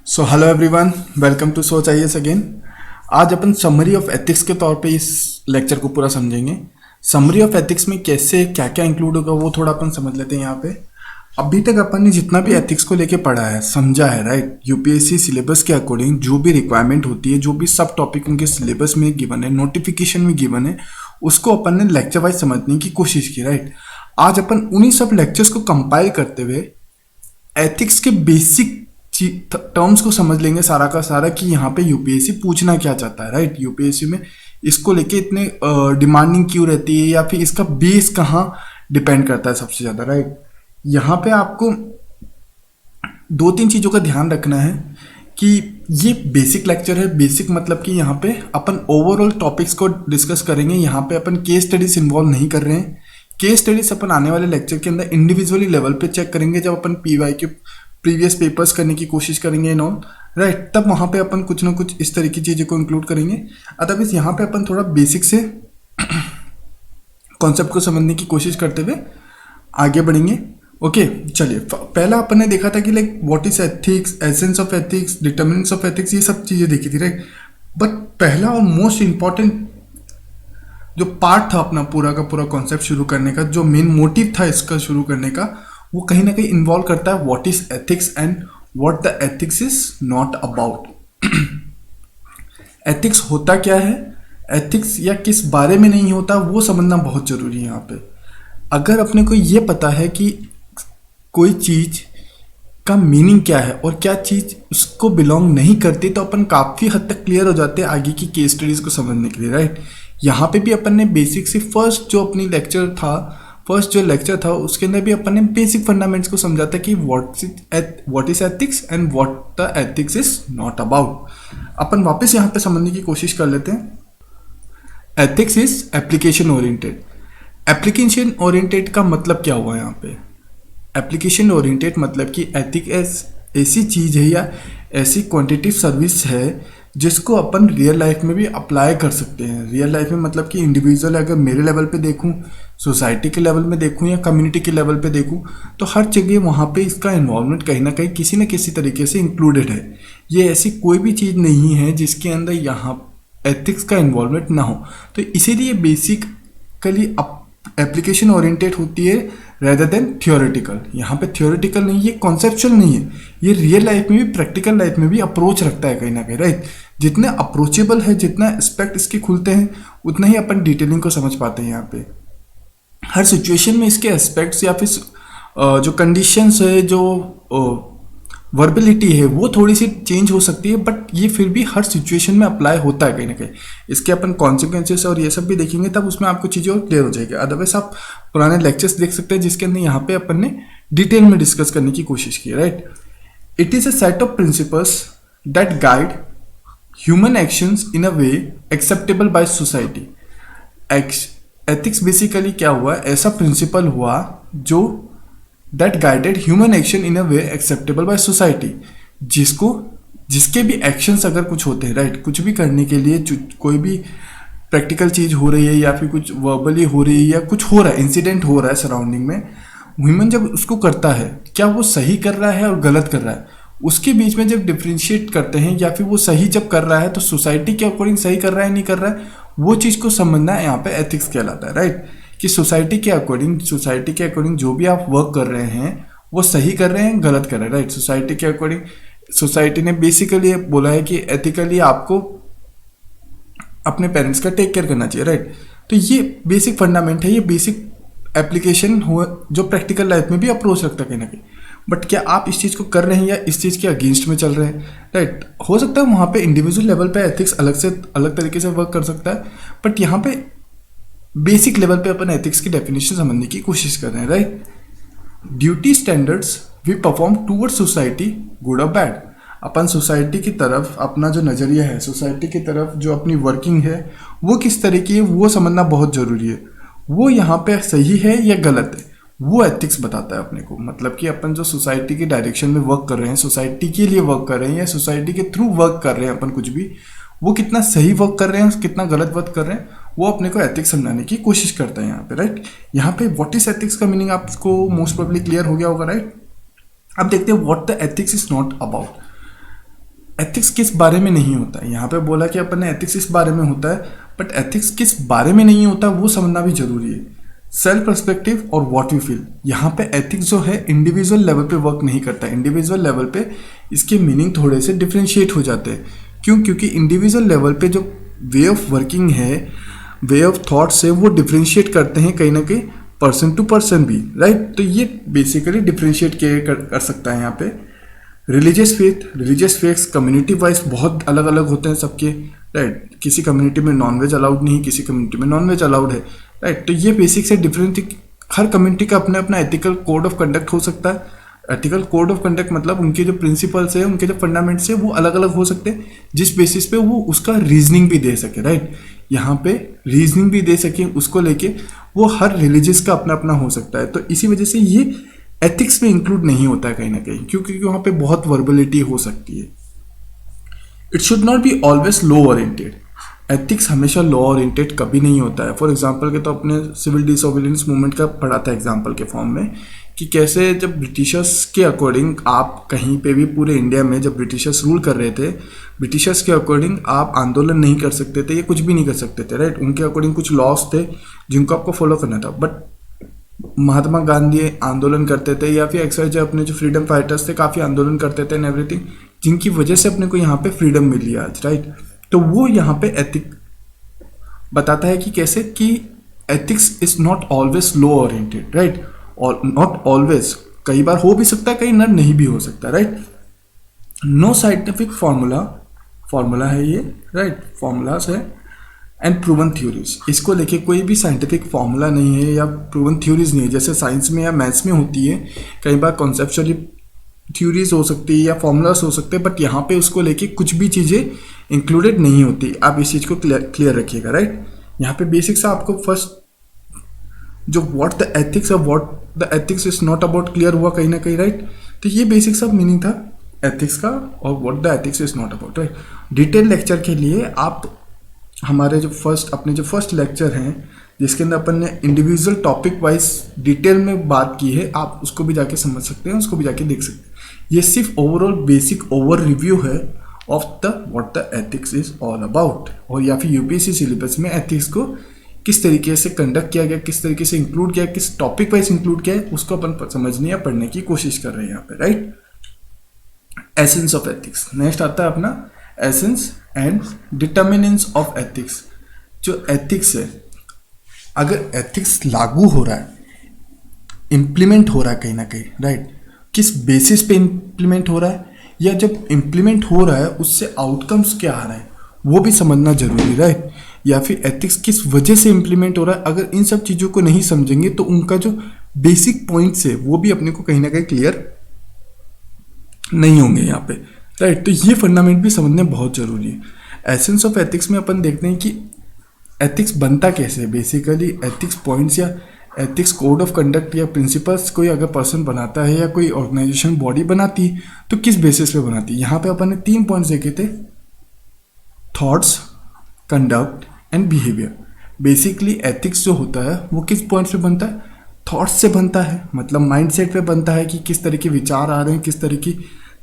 So hello everyone, welcome to Soch IAS again. आज अपन summary of ethics के तौर पे इस लेक्चर को पूरा समझेंगे। समरी ऑफ एथिक्स में कैसे क्या क्या इंक्लूड होगा वो थोड़ा अपन समझ लेते हैं यहाँ पे। अभी तक अपन ने जितना भी एथिक्स को लेके पढ़ा है, समझा है, राइट, यूपीएससी सिलेबस के अकॉर्डिंग जो भी रिक्वायरमेंट होती है, जो भी सब टॉपिक उनके सिलेबस में गिवन है, नोटिफिकेशन में गिवन है, उसको अपन ने लेक्चर वाइज समझने की कोशिश की, राइट। आज अपन उन्हीं सब लेक्चर्स को कंपाइल करते हुए एथिक्स के बेसिक टर्म्स को समझ लेंगे सारा का सारा कि यहाँ पे यूपीएससी पूछना क्या चाहता है, राइट। यूपीएससी में इसको लेके इतने डिमांडिंग क्यों रहती है या फिर इसका बेस कहाँ डिपेंड करता है सबसे ज़्यादा, राइट। यहाँ पे आपको दो तीन चीज़ों का ध्यान रखना है कि ये बेसिक लेक्चर है। बेसिक मतलब कि यहाँ पे अपन ओवरऑल टॉपिक्स को डिस्कस करेंगे। यहाँ पे अपन केस स्टडीज इन्वॉल्व नहीं कर रहे हैं। केस स्टडीज अपन आने वाले लेक्चर के अंदर इंडिविजुअली लेवल पे चेक करेंगे जब अपन पीवाई के प्रीवियस पेपर्स करने की कोशिश करेंगे इन ऑल, राइट। तब वहाँ पे अपन कुछ ना कुछ इस तरह की चीज़ों को इंक्लूड करेंगे। अदरवाइज यहाँ पे अपन थोड़ा बेसिक से कॉन्सेप्ट को समझने की कोशिश करते हुए आगे बढ़ेंगे। ओके, चलिए। पहला अपन ने देखा था कि like what is ethics, essence of ethics, determinants of ethics, ये सब चीज़ें देखी थी, राइट। बट पहला और मोस्ट इंपॉर्टेंट जो पार्ट था अपना पूरा का पूरा कॉन्सेप्ट शुरू करने का, जो मेन मोटिव था इसका शुरू करने का, वो कहीं ना कहीं इन्वॉल्व करता है what is ethics and what the ethics is not about. Ethics होता क्या है, एथिक्स या किस बारे में नहीं होता, वो समझना बहुत जरूरी है यहाँ पे। अगर अपने को ये पता है कि कोई चीज का मीनिंग क्या है और क्या चीज उसको बिलोंग नहीं करती, तो अपन काफी हद तक क्लियर हो जाते हैं आगे की केस स्टडीज को समझने के लिए, राइट। यहाँ पे भी अपन ने बेसिक से फर्स्ट जो लेक्चर था उसके अंदर भी अपन ने बेसिक फंडामेंट्स को समझा था कि what is ethics and what the ethics is not about. अपन वापस यहाँ पे समझने की कोशिश कर लेते हैं। Ethics is application oriented. Application oriented का मतलब क्या हुआ यहाँ पे? एप्लीकेशन ओरिएंटेड मतलब कि एथिक ऐसी चीज है या ऐसी क्वांटिटेटिव सर्विस है जिसको अपन रियल लाइफ में भी अप्लाई कर सकते हैं। रियल लाइफ में मतलब कि इंडिविजुअल, अगर मेरे लेवल पे देखूं, सोसाइटी के लेवल में देखूं या कम्युनिटी के लेवल पे देखूं, तो हर जगह वहाँ पे इसका इन्वॉल्वमेंट कहीं ना कहीं किसी न किसी तरीके से इंक्लूडेड है। ये ऐसी कोई भी चीज़ नहीं है जिसके अंदर यहाँ एथिक्स का इन्वॉल्वमेंट ना हो। तो इसीलिए बेसिकली एप्लीकेशन ओरिएंटेड होती है रेदर देन थियोरेटिकल। यहाँ पे थियोरेटिकल नहीं है, कॉन्सेप्चुअल नहीं है, ये रियल लाइफ में भी, प्रैक्टिकल लाइफ में भी अप्रोच रखता है कहीं ना कहीं, राइट। जितने अप्रोचेबल है, जितना एस्पेक्ट इसके खुलते हैं, उतना ही अपन डिटेलिंग को समझ पाते हैं। यहाँ पे हर सिचुएशन में इसके एस्पेक्ट्स या फिर जो कंडीशंस है, जो वर्बिलिटी है, वो थोड़ी सी चेंज हो सकती है, बट ये फिर भी हर सिचुएशन में अप्लाई होता है कहीं ना कहीं। इसके अपन कॉन्सिक्वेंसेस और ये सब भी देखेंगे, तब उसमें आपको चीज़ें और क्लियर हो जाएगी। अदरवाइज आप पुराने लेक्चर्स देख सकते हैं जिसके अंदर यहाँ पे अपन ने डिटेल में डिस्कस करने की कोशिश की, right. It is a set of principles that guide human actions in a way acceptable by society. Ethics basically क्या हुआ, ऐसा प्रिंसिपल हुआ जो that guided human action in a way acceptable by society, जिसके भी एक्शंस अगर कुछ होते हैं, राइट, कुछ भी करने के लिए, कोई भी प्रैक्टिकल चीज हो रही है या फिर कुछ वर्बली हो रही है या कुछ हो रहा है, इंसिडेंट हो रहा है सराउंडिंग में, ह्यूमन जब उसको करता है, क्या वो सही कर रहा है और गलत कर रहा है, उसके बीच में जब डिफ्रेंशिएट करते हैं, या फिर वो सही जब कर रहा है तो सोसाइटी के अकॉर्डिंग सही कर रहा है नहीं कर रहा है, वो चीज को समझना यहाँ पे एथिक्स कहलाता है, राइट। कि सोसाइटी के अकॉर्डिंग जो भी आप वर्क कर रहे हैं वो सही कर रहे हैं, गलत कर रहे हैं, राइट। सोसाइटी के अकॉर्डिंग सोसाइटी ने बेसिकली बोला है कि एथिकली आपको अपने पेरेंट्स का टेक केयर करना चाहिए, राइट। तो ये बेसिक फंडामेंट है, ये बेसिक एप्लीकेशन हो जो प्रैक्टिकल लाइफ में भी अप्रोच रखता है कहीं ना कहीं। बट क्या आप इस चीज़ को कर रहे हैं या इस चीज़ के अगेंस्ट में चल रहे हैं, राइट। हो सकता है वहाँ पे इंडिविजुअल लेवल पे एथिक्स अलग तरीके से वर्क कर सकता है, बट यहाँ पे बेसिक लेवल पे अपन एथिक्स की डेफिनेशन समझने की कोशिश कर रहे हैं, right. Duty standards we perform towards society, good और बैड। अपन सोसाइटी की तरफ अपना जो नज़रिया है, सोसाइटी की तरफ जो अपनी वर्किंग है, वो किस तरह की है, वो समझना बहुत ज़रूरी है। वो यहाँ पे सही है या गलत है, वो एथिक्स बताता है अपने को। मतलब कि अपन जो सोसाइटी के डायरेक्शन में वर्क कर रहे हैं, सोसाइटी के लिए वर्क कर रहे हैं या सोसाइटी के थ्रू वर्क कर रहे हैं अपन कुछ भी, वो कितना सही वर्क कर रहे हैं, कितना गलत वर्क कर रहे हैं, वो अपने को एथिक्स समझाने की कोशिश करता है यहाँ पे, राइट। यहाँ पे व्हाट इज एथिक्स का मीनिंग आपको मोस्ट प्रोबेबली क्लियर हो गया होगा, राइट। अब देखते हैं what the ethics is not about. Ethics किस बारे में नहीं होता है। यहाँ पे बोला कि अपन ने एथिक्स इस बारे में होता है, बट एथिक्स किस बारे में नहीं होता वो समझना भी जरूरी है। सेल्फ पर्सपेक्टिव और व्हाट यू फील, यहाँ पे एथिक्स जो है इंडिविजुअल लेवल पे वर्क नहीं करता। इंडिविजुअल लेवल पे इसके मीनिंग थोड़े से डिफ्रेंशिएट हो जाते हैं। क्यों? क्योंकि इंडिविजुअल लेवल पे जो वे ऑफ वर्किंग है, वे ऑफ थॉट्स है, वो डिफ्रेंशिएट करते हैं कहीं ना कहीं पर्सन टू पर्सन भी, राइट। तो ये बेसिकली डिफ्रेंशिएट कर सकता है यहाँ पे। रिलीजियस फेथ्स कम्युनिटी वाइज बहुत अलग अलग होते हैं सबके, राइट। किसी कम्युनिटी में नॉनवेज अलाउड नहीं, किसी कम्युनिटी में नॉनवेज अलाउड है, राइट। तो ये बेसिक से डिफरेंट, हर कम्युनिटी का अपना अपना एथिकल कोड ऑफ कंडक्ट हो सकता है। एथिकल कोड ऑफ कंडक्ट मतलब उनके जो प्रिंसिपल्स है, उनके जो फंडामेंट्स है, वो अलग अलग हो सकते हैं, जिस बेसिस पे वो उसका रीजनिंग भी दे सके, राइट। यहाँ पे रीजनिंग भी दे सके उसको लेके, वो हर रिलीजियस का अपना अपना हो सकता है। तो इसी वजह से ये एथिक्स में इंक्लूड नहीं होता है कहीं ना कहीं, क्योंकि वहाँ पे बहुत वर्बलिटी हो सकती है। It should not be always law oriented. Ethics हमेशा लॉ ओरिएंटेड कभी नहीं होता है। फॉर एग्जांपल के तो अपने सिविल डिसोबीडियंस मूवमेंट का पढ़ा था एग्जांपल के फॉर्म में, कि कैसे जब ब्रिटिशर्स के अकॉर्डिंग आप कहीं पे भी पूरे इंडिया में जब ब्रिटिशर्स रूल कर रहे थे, ब्रिटिशर्स के अकॉर्डिंग आप आंदोलन नहीं कर सकते थे या कुछ भी नहीं कर सकते थे, राइट। उनके अकॉर्डिंग कुछ लॉस थे जिनको आपको फॉलो करना था। बट महात्मा गांधी आंदोलन करते थे, या फिर एक्सर जो अपने जो फ्रीडम फाइटर्स थे काफ़ी आंदोलन करते थे एंड एवरीथिंग, जिनकी वजह से अपने को यहाँ पे फ्रीडम मिली आज, राइट। तो वो यहाँ पे एथिक बताता है कि कैसे कि ethics is not always law oriented, right. और नॉट ऑलवेज, कई बार हो भी सकता है, कई बार नहीं भी हो सकता, राइट। नो साइंटिफिक फॉर्मूला है ये, राइट, फॉर्मूलाज है एंड प्रूवन थ्योरीज। इसको लेके कोई भी साइंटिफिक फॉर्मूला नहीं है या प्रूवन थ्योरीज नहीं है, जैसे साइंस में या मैथ्स में होती है। कई बार कॉन्सेप्चुअली थ्योरीज हो सकती है या फॉर्मूलाज हो सकते हैं, बट यहाँ पे उसको लेके कुछ भी चीज़ें इंक्लूडेड नहीं होती। आप इस चीज़ को क्लियर रखिएगा, राइट। यहाँ पे बेसिक सा आपको फर्स्ट जो व्हाट द एथिक्स और what the ethics is not about clear हुआ कहीं ना कहीं, राइट। तो ये बेसिक सा मीनिंग था एथिक्स का और what the ethics is not about, right. Detail lecture के लिए आप हमारे जो फर्स्ट लेक्चर हैं, जिसके अंदर अपन ने इंडिविजुअल टॉपिक वाइज डिटेल में बात की है, आप उसको भी जाके समझ सकते हैं, उसको भी जाके देख सकते हैं। ये सिर्फ ओवरऑल बेसिक ओवर रिव्यू है of the what the ethics is all about, और या फिर यूपीएससी सिलेबस में एथिक्स को किस तरीके से कंडक्ट किया गया, किस तरीके से इंक्लूड किया, किस टॉपिक वाइज इंक्लूड किया है, उसको अपन समझने या पढ़ने की कोशिश कर रहे हैं यहाँ पे, right. Essence of ethics next आता है अपना, essence and determinants of ethics. जो एथिक्स है, अगर एथिक्स लागू हो रहा है, इम्प्लीमेंट हो रहा है कहीं ना कहीं, राइट, किस बेसिस पे इम्प्लीमेंट हो रहा है, या जब इम्प्लीमेंट हो रहा है उससे आउटकम्स क्या आ रहा है, वो भी समझना जरूरी, राइट। या फिर एथिक्स किस वजह से इम्प्लीमेंट हो रहा है, अगर इन सब चीज़ों को नहीं समझेंगे तो उनका जो बेसिक पॉइंट्स है वो भी अपने को कहीं ना कहीं क्लियर नहीं होंगे यहाँ पे, राइट। तो ये फंडामेंट भी समझने बहुत जरूरी है। एसेंस ऑफ एथिक्स में अपन देखते हैं कि एथिक्स बनता कैसे है। बेसिकली एथिक्स पॉइंट्स या एथिक्स कोड ऑफ कंडक्ट या प्रिंसिपल्स कोई अगर पर्सन बनाता है या कोई ऑर्गेनाइजेशन बॉडी बनाती है तो किस बेसिस पे बनाती है। यहाँ पे अपन ने 3 पॉइंट्स देखे थे, thoughts, conduct and behaviour. Basically ethics जो होता है वो किस पॉइंट्स पे बनता है, थॉट्स से बनता है, मतलब माइंडसेट पे बनता है कि किस तरह के विचार आ रहे हैं, किस तरह की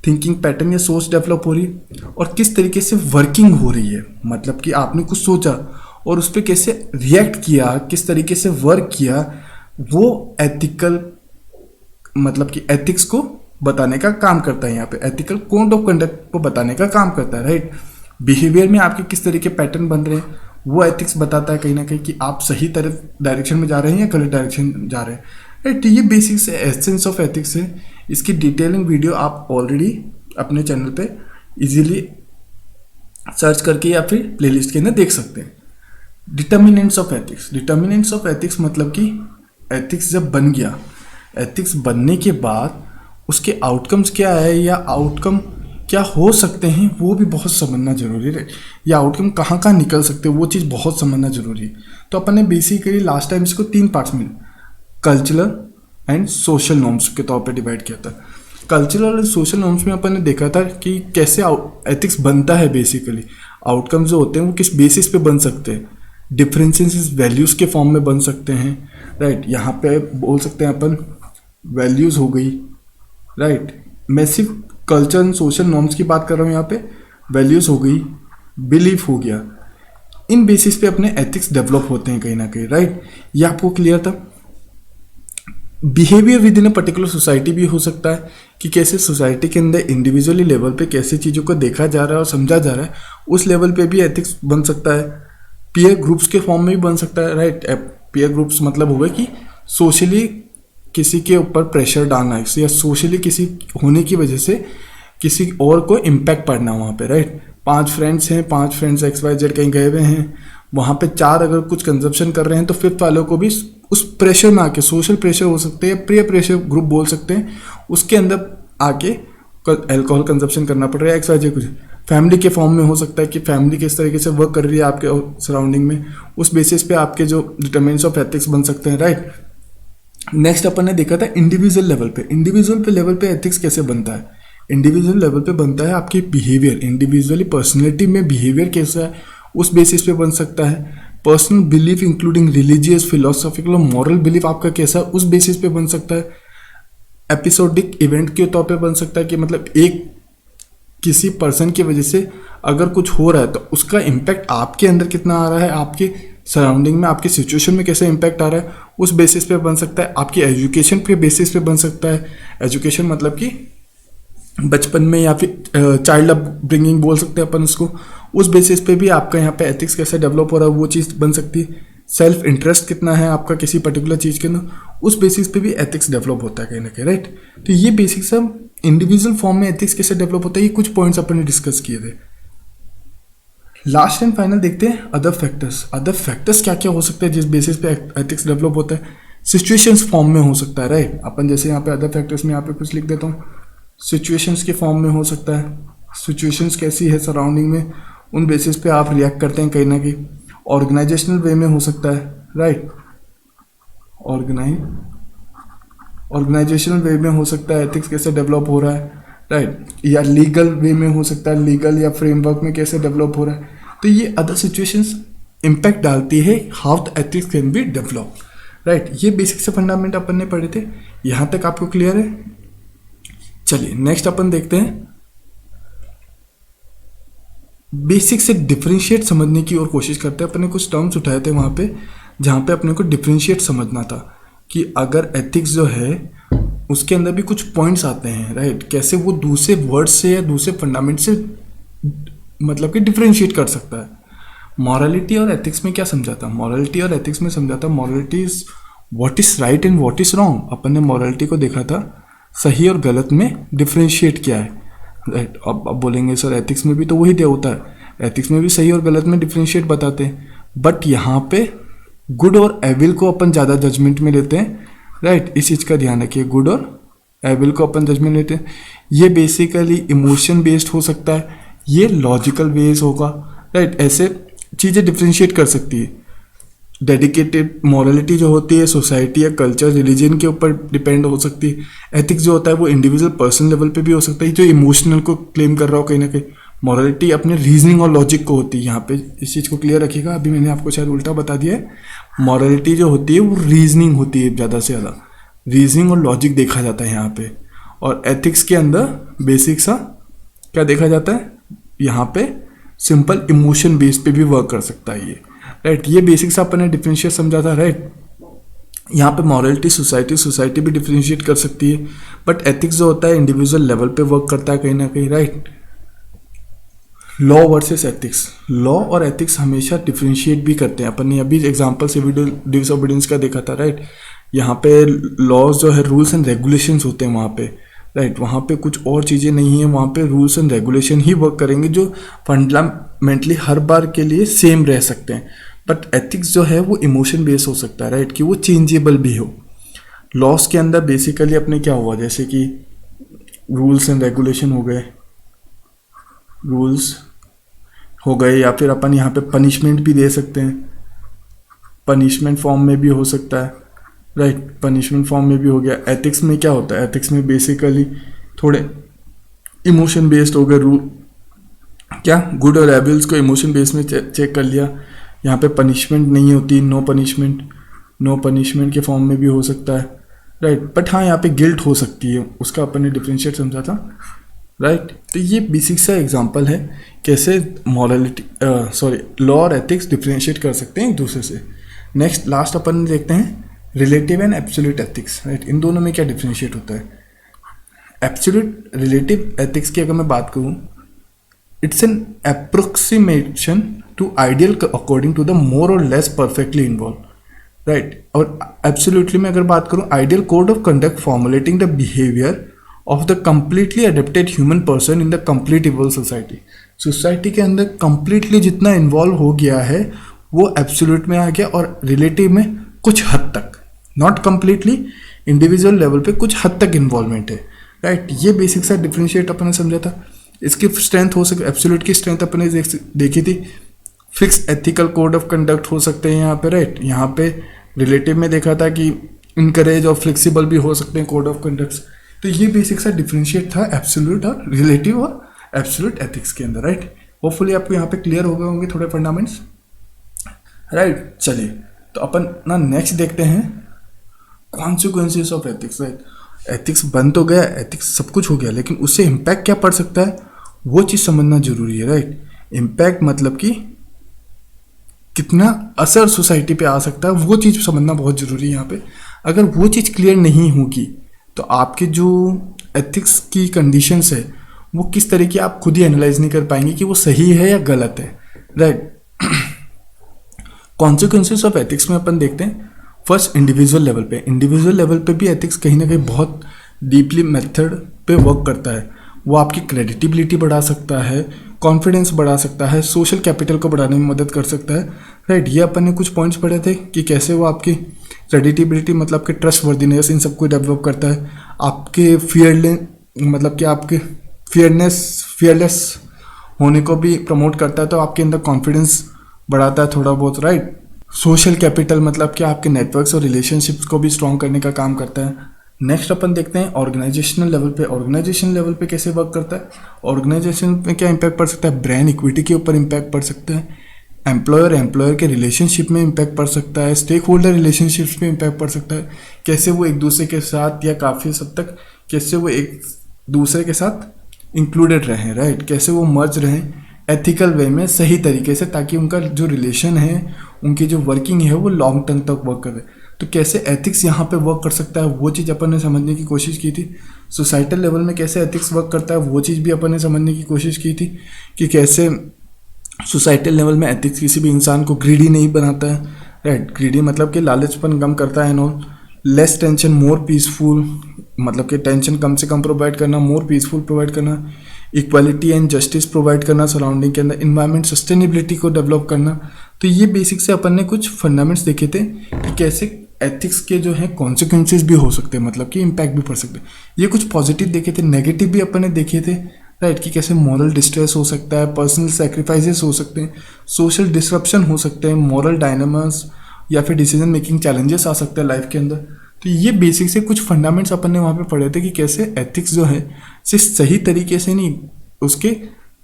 थिंकिंग पैटर्न या सोच डेवलप हो रही है, और किस तरीके से वर्किंग हो रही है, मतलब कि आपने कुछ सोचा और उस पर कैसे रिएक्ट किया, किस तरीके से वर्क किया, वो एथिकल मतलब कि एथिक्स को बताने का काम करता है। यहाँ पे एथिकल कोड ऑफ कंडक्ट को बताने का काम करता है, राइट। बिहेवियर में आपके किस तरीके पैटर्न बन रहे हैं वो एथिक्स बताता है कहीं ना कहीं कि आप सही तरफ डायरेक्शन में जा रहे हैं या गलत डायरेक्शन जा रहे हैं, राइट। तो ये बेसिक से एसेंस ऑफ एथिक्स है। इसकी डिटेलिंग वीडियो आप ऑलरेडी अपने चैनल पे इजीली सर्च करके या फिर प्लेलिस्ट के अंदर देख सकते हैं। Determinants of ethics, determinants of ethics मतलब कि एथिक्स जब बन गया, एथिक्स बनने के बाद उसके आउटकम्स क्या है या आउटकम क्या हो सकते हैं वो भी बहुत समझना जरूरी है, या आउटकम कहाँ कहाँ निकल सकते हैं वो चीज़ बहुत समझना जरूरी है। तो अपन ने बेसिकली लास्ट टाइम इसको 3 पार्ट्स में कल्चरल एंड सोशल नॉर्म्स के तौर पे डिवाइड किया था। कल्चरल और सोशल नॉर्म्स में अपन ने देखा था कि कैसे एथिक्स बनता है। बेसिकली आउटकम्स जो होते हैं वो किस बेसिस पे बन सकते हैं, डिफरेंसेस वैल्यूज़ के फॉर्म में बन सकते हैं, राइट। यहाँ पे बोल सकते हैं अपन वैल्यूज़ हो गई, राइट। मैं सिर्फ कल्चर एंड सोशल नॉर्म्स की बात कर रहा हूँ यहाँ पे, वैल्यूज़ हो गई, बिलीफ हो गया, इन बेसिस पे अपने एथिक्स डेवलप होते हैं कहीं ना कहीं, राइट। ये आपको क्लियर था। Behaviour with in a particular society भी हो सकता है कि कैसे सोसाइटी के अंदर इंडिविजुअली लेवल पे कैसे चीज़ों को देखा जा रहा है और समझा जा रहा है, उस लेवल पे भी एथिक्स बन सकता है। पीयर ग्रुप्स के फॉर्म में भी बन सकता है, राइट। पीयर ग्रुप्स मतलब हुआ कि सोशली किसी के ऊपर प्रेशर डालना या सोशली किसी होने की वजह से किसी और को इम्पैक्ट पड़ना वहाँ पे, राइट। 5 फ्रेंड्स हैं, 5 फ्रेंड्स XYZ कहीं गए हुए हैं, वहाँ पे 4 अगर कुछ कंजप्शन कर रहे हैं तो 5th वालों को भी उस प्रेशर में आके, सोशल प्रेशर हो सकते हैं, प्रिय प्रेशर ग्रुप बोल सकते हैं, उसके अंदर आके अल्कोहल कंजप्शन करना पड़ रहा है XYZ। कुछ फैमिली के फॉर्म में हो सकता है कि फैमिली किस तरीके से वर्क कर रही है आपके सराउंडिंग में, उस बेसिस पे आपके जो डिटरमिनेंट्स ऑफ एथिक्स बन सकते हैं, राइट। नेक्स्ट अपन ने देखा था इंडिविजुअल लेवल पे। इंडिविजुअल पे लेवल पे एथिक्स कैसे बनता है? इंडिविजुअल लेवल पे बनता है आपकी बिहेवियर, इंडिविजुअली पर्सनैलिटी में बिहेवियर कैसा है उस बेसिस पे बन सकता है। Personal belief including religious, philosophical और मॉरल बिलीफ आपका कैसा है उस बेसिस पे बन सकता है। एपिसोडिक इवेंट के तौर पे बन सकता है कि मतलब एक किसी पर्सन की वजह से अगर कुछ हो रहा है तो उसका इम्पैक्ट आपके अंदर कितना आ रहा है, आपके सराउंडिंग में, आपके सिचुएशन में कैसे इम्पैक्ट आ रहा है उस बेसिस पे बन सकता है। आपकी एजुकेशन के बेसिस पे बन सकता है। एजुकेशन मतलब कि बचपन में या फिर चाइल्ड अपब्रिंगिंग बोल सकते हैं अपन उसको, उस बेसिस पे भी आपका यहाँ पे एथिक्स कैसे डेवलप हो रहा है वो चीज़ बन सकती है। सेल्फ इंटरेस्ट कितना है आपका किसी पर्टिकुलर चीज़ के अंदर, उस बेसिस पे भी एथिक्स डेवलप होता है कहीं ना कहीं, राइट। तो ये बेसिक सब इंडिविजुअल फॉर्म में एथिक्स कैसे डेवलप होता है, ये कुछ पॉइंट्स अपन ने डिस्कस किए थे। लास्ट एंड फाइनल देखते हैं अदर फैक्टर्स। अदर फैक्टर्स क्या क्या हो सकते हैं जिस बेसिस पे एथिक्स डेवलप होता है? सिचुएशंस फॉर्म में हो सकता है, राइट। अपन जैसे यहाँ पे अदर फैक्टर्स में यहाँ पे कुछ लिख देता हूँ, सिचुएशंस के फॉर्म में हो सकता है। सिचुएशंस कैसी है सराउंडिंग में, उन बेसिस पे आप रिएक्ट करते हैं कहीं ना कहीं। ऑर्गेनाइजेशनल वे में हो सकता है, राइट। ऑर्गेनाइजेशनल वे में हो सकता है एथिक्स कैसे डेवलप हो रहा है, राइट। या लीगल वे में हो सकता है, लीगल या फ्रेमवर्क में कैसे डेवलप हो रहा है। तो ये अदर सिचुएशंस इम्पैक्ट डालती है how the ethics can be develop, right. ये बेसिक से फंडामेंट अपन ने पढ़े थे। यहाँ तक आपको क्लियर है? चलिए नेक्स्ट अपन देखते हैं, बेसिक से डिफरेंशिएट समझने की और कोशिश करते हैं। अपन ने कुछ टर्म्स उठाए थे वहाँ पे जहाँ पे अपने को डिफरेंशिएट समझना था कि अगर एथिक्स जो है उसके अंदर भी कुछ पॉइंट्स आते हैं, राइट। कैसे वो दूसरे वर्ड से या दूसरे फंडामेंट से मतलब कि डिफरेंशिएट कर सकता है। मॉरलिटी और एथिक्स में क्या समझा था? मॉरलिटी और एथिक्स में समझा था morality is what is right and what is wrong. अपन ने मॉरलिटी को देखा था सही और गलत में डिफरेंशिएट किया है, राइट। अब बोलेंगे सर एथिक्स में भी तो वही दिया होता है, एथिक्स में भी सही और गलत में डिफरेंशिएट बताते हैं, बट यहाँ पे गुड और एविल को अपन ज़्यादा जजमेंट में लेते हैं, राइट। इस चीज़ का ध्यान रखिए, गुड और एविल को अपन जजमेंट लेते हैं। ये बेसिकली इमोशन बेस्ड हो सकता है, ये लॉजिकल बेस्ड होगा, राइट। ऐसे चीज़ें डिफरेंशिएट कर सकती है। डेडिकेटेड मॉरलिटी जो होती है सोसाइटी या कल्चर रिलीजन के ऊपर डिपेंड हो सकती है। एथिक्स जो होता है वो इंडिविजुअल पर्सन लेवल पे भी हो सकता है, जो इमोशनल को क्लेम कर रहा हो कहीं ना कहीं। मॉरलिटी अपने रीजनिंग और लॉजिक को होती है, यहाँ पे इस चीज़ को क्लियर रखिएगा। अभी मैंने आपको शायद उल्टा बता दिया है। मॉरलिटी जो होती है वो रीजनिंग होती है, ज़्यादा से ज़्यादा रीजनिंग और लॉजिक देखा जाता है यहाँ पे। और एथिक्स के अंदर बेसिक सा क्या देखा जाता है, यहाँ पे सिंपल इमोशन बेस पे भी वर्क कर सकता है ये, राइट। ये बेसिक सा अपन ने डिफरेंशिएट समझा था, राइट। यहाँ पे मॉरलिटी सोसाइटी भी डिफरेंशिएट कर सकती है, बट एथिक्स जो होता है इंडिविजुअल लेवल पे वर्क करता है कहीं ना कहीं, right. Law versus ethics, law और एथिक्स हमेशा डिफरेंशिएट भी करते हैं। अपन ने अभी एग्जांपल से वीडियो डिसओबीडियंस का देखा था, राइट। यहाँ पे लॉज जो है रूल्स एंड रेगुलेशंस होते हैं वहाँ पे, राइट। वहाँ पे कुछ और चीज़ें नहीं है, वहाँ पे rules and regulation he work करेंगे जो फंडामेंटली हर बार के लिए सेम रह सकते हैं। बट एथिक्स जो है वो इमोशन बेस हो सकता है, राइट, कि वो चेंजेबल भी हो। लॉस के अंदर बेसिकली अपने क्या हुआ, जैसे कि रूल्स एंड रेगुलेशन हो गए, रूल्स हो गए, या फिर अपन यहाँ पे पनिशमेंट भी दे सकते हैं, पनिशमेंट फॉर्म में भी हो सकता है, राइट। पनिशमेंट फॉर्म में भी हो गया। एथिक्स में क्या होता है, एथिक्स में बेसिकली थोड़े इमोशन बेस्ड हो गए रूल, क्या गुड और एविल्स को इमोशन बेस में चेक कर लिया। यहाँ पे पनिशमेंट नहीं होती, नो पनिशमेंट के फॉर्म में भी हो सकता है, राइट। बट हाँ यहाँ पे गिल्ट हो सकती है, उसका अपन ने डिफरेंशिएट समझा था। राइट। तो ये बेसिक सा एग्जांपल है कैसे मॉरलिटी लॉ और एथिक्स डिफरेंशिएट कर सकते हैं एक दूसरे से। नेक्स्ट लास्ट अपन देखते हैं relative and absolute ethics, right. इन दोनों में क्या डिफरेंशिएट होता है। एब्सोल्यूट रिलेटिव एथिक्स की अगर मैं बात करूँ, it's an approximation to ideal according to the more और लेस परफेक्टली इन्वॉल्व, राइट। और एब्सोल्युटली में अगर बात करूँ, ideal code of conduct formulating the behaviour of the completely adapted human person in the complete evolve society. Society के अंदर completely जितना involve हो गया है वो एब्सोल्यूट में आ गया, और रिलेटिव में कुछ हद तक, नॉट कंप्लीटली, इंडिविजुअल लेवल पे कुछ हद तक इन्वॉल्वमेंट है, राइट। ये बेसिक सा डिफरेंशिएट अपन ने समझा था। इसकी स्ट्रेंथ हो सके, एब्सोल्यूट की स्ट्रेंथ अपन ने देखी थी, fix ethical code of conduct हो सकते हैं यहाँ पे, राइट। यहाँ पे रिलेटिव में देखा था कि इनकरेज और फ्लेक्सिबल भी हो सकते हैं कोड ऑफ कंडक्ट्स। तो ये बेसिक सा डिफरेंशिएट था एब्सोल्यूट और रिलेटिव और एब्सोल्यूट एथिक्स के अंदर, राइट। होपफुली आपको यहाँ पे क्लियर हो गए होंगे थोड़े फंडामेंट्स, राइट। चलिए तो अपन ना नेक्स्ट देखते हैं consequences of ethics, right. Ethics बन तो गया, एथिक्स सब कुछ हो गया, लेकिन उससे इम्पैक्ट क्या पड़ सकता है वो चीज़ समझना जरूरी है, राइट। इम्पैक्ट मतलब कि कितना असर सोसाइटी पे आ सकता है वो चीज़ समझना बहुत ज़रूरी है यहाँ पे। अगर वो चीज़ क्लियर नहीं होगी तो आपके जो एथिक्स की कंडीशंस है वो किस तरह की आप खुद ही एनालाइज नहीं कर पाएंगे कि वो सही है या गलत है, राइट। कॉन्सिक्वेंसेस ऑफ एथिक्स में अपन देखते हैं फर्स्ट इंडिविजुअल लेवल पे। इंडिविजुअल लेवल पे भी एथिक्स कहीं ना कहीं बहुत डीपली मेथड पे वर्क करता है। वो आपकी क्रेडिटिबिलिटी बढ़ा सकता है, कॉन्फिडेंस बढ़ा सकता है, सोशल कैपिटल को बढ़ाने में मदद कर सकता है, राइट। ये अपन ने कुछ पॉइंट्स पढ़े थे कि कैसे वो आपकी क्रेडिटिबिलिटी मतलब कि ट्रस्ट वर्दीनेस इन सबको डेवलप करता है, आपके मतलब कि आपके फियरलेस होने को भी प्रमोट करता है, तो आपके अंदर कॉन्फिडेंस बढ़ाता है थोड़ा बहुत, राइट। सोशल कैपिटल मतलब कि आपके नेटवर्क्स और रिलेशनशिप्स को भी स्ट्रॉन्ग करने का काम करता है। नेक्स्ट अपन देखते हैं ऑर्गेनाइजेशनल लेवल पे। ऑर्गेनाइजेशन लेवल पे कैसे वर्क करता है, ऑर्गेनाइजेशन में क्या इम्पैक्ट पड़ सकता है, ब्रांड इक्विटी के ऊपर इम्पैक्ट पड़ सकता है, एम्प्लॉयर के रिलेशनशिप में इम्पैक्ट पड़ सकता है, स्टेक होल्डर रिलेशनशिप्स में इम्पैक्ट पड़ सकता है, कैसे वो एक दूसरे के साथ या काफ़ी हद तक कैसे वो एक दूसरे के साथ इंक्लूडेड रहें, राइट। कैसे वो मर्ज रहें एथिकल वे में सही तरीके से, ताकि उनका जो रिलेशन है, उनकी जो वर्किंग है वो लॉन्ग टर्म तक वर्क करे। तो कैसे एथिक्स यहाँ पे वर्क कर सकता है वो चीज़ अपन ने समझने की कोशिश की थी। सोसाइटल लेवल में कैसे एथिक्स वर्क करता है वो चीज़ भी अपन ने समझने की कोशिश की थी कि कैसे सोसाइटल लेवल में एथिक्स किसी भी इंसान को ग्रीडी नहीं बनाता है, राइट। ग्रीडी मतलब कि लालचपन कम करता है no, less tension more peaceful, मतलब कि टेंशन कम से कम प्रोवाइड करना, मोर पीसफुल प्रोवाइड करना, इक्वालिटी एंड जस्टिस प्रोवाइड करना सराउंडिंग के अंदर, इन्वायरमेंट सस्टेनेबिलिटी को डेवलप करना। तो ये बेसिक से अपन ने कुछ फंडामेंट्स देखे थे कि कैसे एथिक्स के जो है कॉन्सिक्वेंसेस भी हो सकते हैं, मतलब कि इम्पैक्ट भी पड़ सकते हैं। ये कुछ पॉजिटिव देखे थे, नेगेटिव भी अपन ने देखे थे, राइट। कि कैसे मॉरल डिस्ट्रेस हो सकता है, पर्सनल सेक्रीफाइसेस हो सकते हैं, सोशल डिसरप्शन हो सकते हैं, मॉरल डायनामास या फिर डिसीजन मेकिंग चैलेंजेस आ सकते हैं लाइफ के अंदर। तो ये बेसिक से कुछ फंडामेंट्स अपन ने वहाँ पे पढ़े थे कि कैसे एथिक्स जो है सिर्फ सही तरीके से नहीं, उसके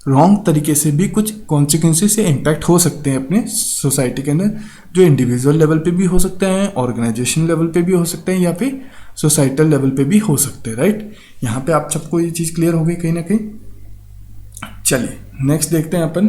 रॉन्ग तरीके से भी कुछ कॉन्सिक्वेंसेस या इम्पैक्ट हो सकते हैं अपने सोसाइटी के अंदर, जो इंडिविजुअल लेवल पे भी हो सकते हैं, ऑर्गेनाइजेशन लेवल पे भी हो सकते हैं, या फिर सोसाइटल लेवल पे भी हो सकते हैं, राइट। यहाँ पे आप सबको ये चीज़ क्लियर हो गई कहीं ना कहीं। चलिए नेक्स्ट देखते हैं अपन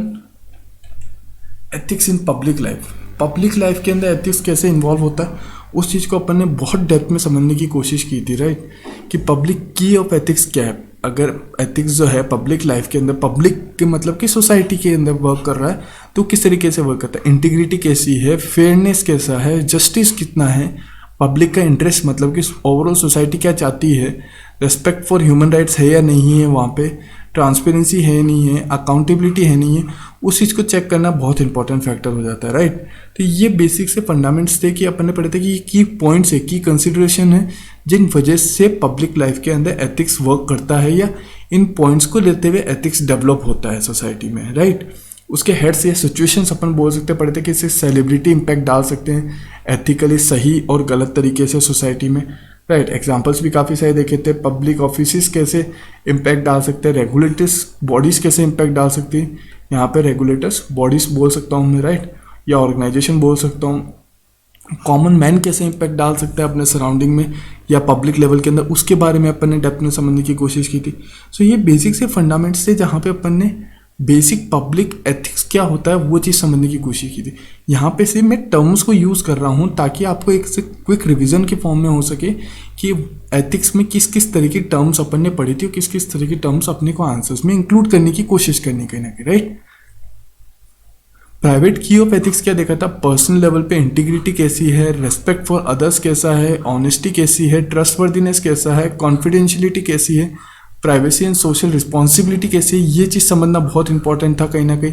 ethics in public life. Public life के अंदर एथिक्स कैसे इन्वॉल्व होता है उस चीज़ को अपन ने बहुत डेप्थ में समझने की कोशिश की थी, राइट। कि पब्लिक की ऑफ एथिक्स क्या है। अगर एथिक्स जो है पब्लिक लाइफ के अंदर, पब्लिक के मतलब कि सोसाइटी के अंदर वर्क कर रहा है तो किस तरीके से वर्क करता है, इंटीग्रिटी कैसी है, फेयरनेस कैसा है, जस्टिस कितना है, पब्लिक का इंटरेस्ट मतलब कि ओवरऑल सोसाइटी क्या चाहती है, रेस्पेक्ट फॉर ह्यूमन राइट्स है या नहीं है, वहाँ पे ट्रांसपेरेंसी है नहीं है, अकाउंटेबिलिटी है नहीं है, उस चीज़ को चेक करना बहुत इंपॉर्टेंट फैक्टर हो जाता है, राइट। तो ये बेसिक से फंडामेंट्स थे कि अपन ने पढ़े थे कि ये की पॉइंट्स है, की कंसिडरेशन है जिन वजह से पब्लिक लाइफ के अंदर एथिक्स वर्क करता है, या इन पॉइंट्स को लेते हुए एथिक्स डेवलप होता है सोसाइटी में, राइट। उसके हेड्स या सिचुएशंस अपन बोल सकते पढ़े थे कि इससे सेलिब्रिटी इम्पैक्ट डाल सकते हैं एथिकली सही और गलत तरीके से सोसाइटी में, राइट। एग्जाम्पल्स भी काफ़ी सारे देखे थे। पब्लिक ऑफिस कैसे इम्पैक्ट डाल सकते हैं, रेगुलेटर्स बॉडीज़ कैसे इम्पैक्ट डाल सकती है, यहाँ पे रेगुलेटर्स बॉडीज़ बोल सकता हूँ मैं, राइट, या ऑर्गेनाइजेशन बोल सकता हूँ, कॉमन मैन कैसे इम्पैक्ट डाल सकता है अपने सराउंडिंग में या पब्लिक लेवल के अंदर, उसके बारे में अपन ने डेप्थ में समझने की कोशिश की थी। सो ये बेसिक से फंडामेंट्स थे जहाँ पे अपन ने बेसिक पब्लिक एथिक्स क्या होता है वो चीज़ समझने की कोशिश की थी। यहाँ पे से मैं टर्म्स को यूज़ कर रहा हूँ ताकि आपको एक से क्विक रिवीजन के फॉर्म में हो सके कि एथिक्स में किस किस तरह की टर्म्स अपन ने पढ़ी थी और किस किस तरह की टर्म्स अपने को आंसर्स में इंक्लूड करने की कोशिश करनी कहीं ना कहीं, राइट। प्राइवेट की ऑफ एथिक्स क्या देखा था, पर्सनल लेवल पे इंटीग्रिटी कैसी है, रेस्पेक्ट फॉर अदर्स कैसा है, ऑनेस्टी कैसी है, ट्रस्टवर्दीनेस कैसा है, कॉन्फिडेंशियलिटी कैसी है, प्राइवेसी एंड सोशल रिस्पॉन्सिबिलिटी कैसी है, ये चीज़ समझना बहुत इंपॉर्टेंट था कहीं ना कहीं,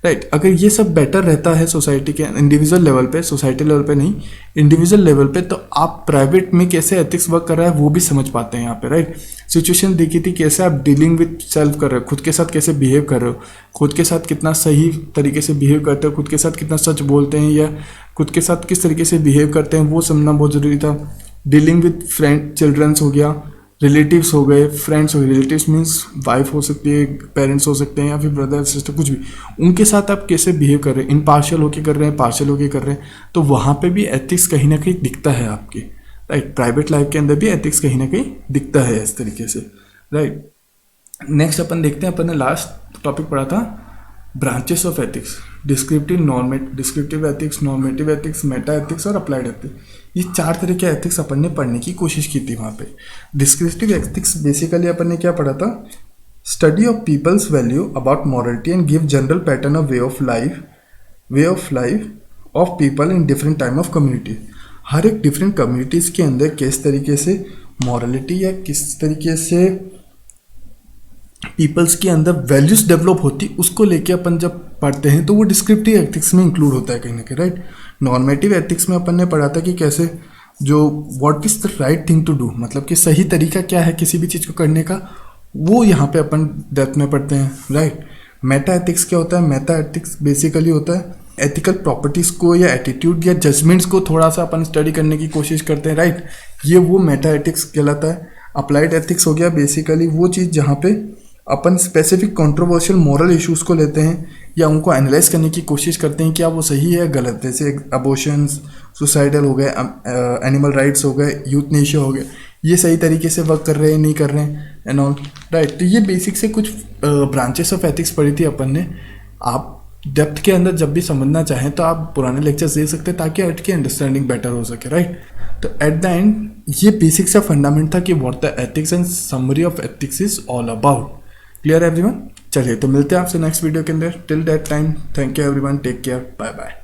राइट। अगर ये सब बेटर रहता है सोसाइटी के इंडिविजुअल लेवल पे, सोसाइटी लेवल पे नहीं, इंडिविजुअल लेवल पे, तो आप प्राइवेट में कैसे एथिक्स वर्क कर रहा है वो भी समझ पाते हैं यहाँ पे, राइट। सिचुएशन देखी थी कैसे आप डीलिंग विद सेल्फ कर रहे हो, खुद के साथ कैसे बिहेव कर रहे हो, खुद के साथ कितना सही तरीके से बिहेव करते हो, खुद के साथ कितना सच बोलते हैं या खुद के साथ किस तरीके से बिहेव करते हैं वो समझना बहुत ज़रूरी था। डीलिंग विद फ्रेंड चिल्ड्रंस हो गया, रिलेटिव्स हो गए, फ्रेंड्स हो गए, रिलेटिव्स मीन्स वाइफ हो सकती है, पेरेंट्स हो सकते हैं या फिर ब्रदर सिस्टर, कुछ भी, उनके साथ आप कैसे बिहेव कर रहे हैं, इम्पार्शियल होके कर रहे हैं, पार्शियल होके कर रहे हैं, तो वहाँ पे भी एथिक्स कहीं ना कहीं दिखता है आपके, राइट। प्राइवेट लाइफ के अंदर भी एथिक्स कहीं ना कहीं दिखता है इस तरीके से, राइट। नेक्स्ट अपन देखते हैं, अपन ने लास्ट टॉपिक पढ़ा था branches of ethics, descriptive ethics, normative ethics, Meta ethics और अप्लाइड एथिक्स। ये 4 तरह के एथिक्स अपन ने पढ़ने की कोशिश की थी वहाँ पे। डिस्क्रिप्टिव एथिक्स बेसिकली अपन ने क्या पढ़ा था, study of peoples value about morality and give general pattern of way of life of people in different time of community. हर एक डिफरेंट कम्युनिटीज़ के अंदर किस तरीके से मॉरलिटी या किस तरीके से पीपल्स के अंदर वैल्यूज डेवलप होती, उसको लेके अपन जब पढ़ते हैं तो वो डिस्क्रिप्टिव एथिक्स में इंक्लूड होता है कहीं ना कहीं, राइट। नॉर्मेटिव एथिक्स में अपन ने पढ़ा था कि कैसे जो what is the right thing to do, मतलब कि सही तरीका क्या है किसी भी चीज़ को करने का, वो यहाँ पे अपन डेप्थ में पढ़ते हैं, राइट। मेटा एथिक्स क्या होता है, मेटा एथिक्स बेसिकली होता है एथिकल प्रॉपर्टीज़ को या एटीट्यूड या जजमेंट्स को थोड़ा सा अपन स्टडी करने की कोशिश करते हैं, राइट। ये वो मेटा एथिक्स कहलाता है। अप्लाइड एथिक्स हो गया बेसिकली वो चीज़ जहाँ पे अपन स्पेसिफिक कंट्रोवर्शियल मॉरल इश्यूज़ को लेते हैं या उनको एनालाइज करने की कोशिश करते हैं क्या वो सही है या गलत, जैसे अबॉर्शंस, सुसाइडल हो गए, एनिमल राइट्स हो गए, यूथनेशिया हो गया, ये सही तरीके से वर्क कर रहे हैं नहीं कर रहे हैं एंड ऑल, राइट। तो ये बेसिक से कुछ ब्रांचेस ऑफ एथिक्स पढ़ी थी अपन ने। आप डेप्थ के अंदर जब भी समझना चाहें तो आप पुराने लेक्चर्स दे सकते हैं ताकि आपकी अंडरस्टैंडिंग बेटर हो सके, राइट। तो एट द एंड ये बेसिक सा फंडामेंट था कि what the ethics and summary of ethics is all about. Clear everyone? चलिए तो मिलते हैं आपसे नेक्स्ट वीडियो के अंदर। Till that time thank you everyone, take care, bye bye.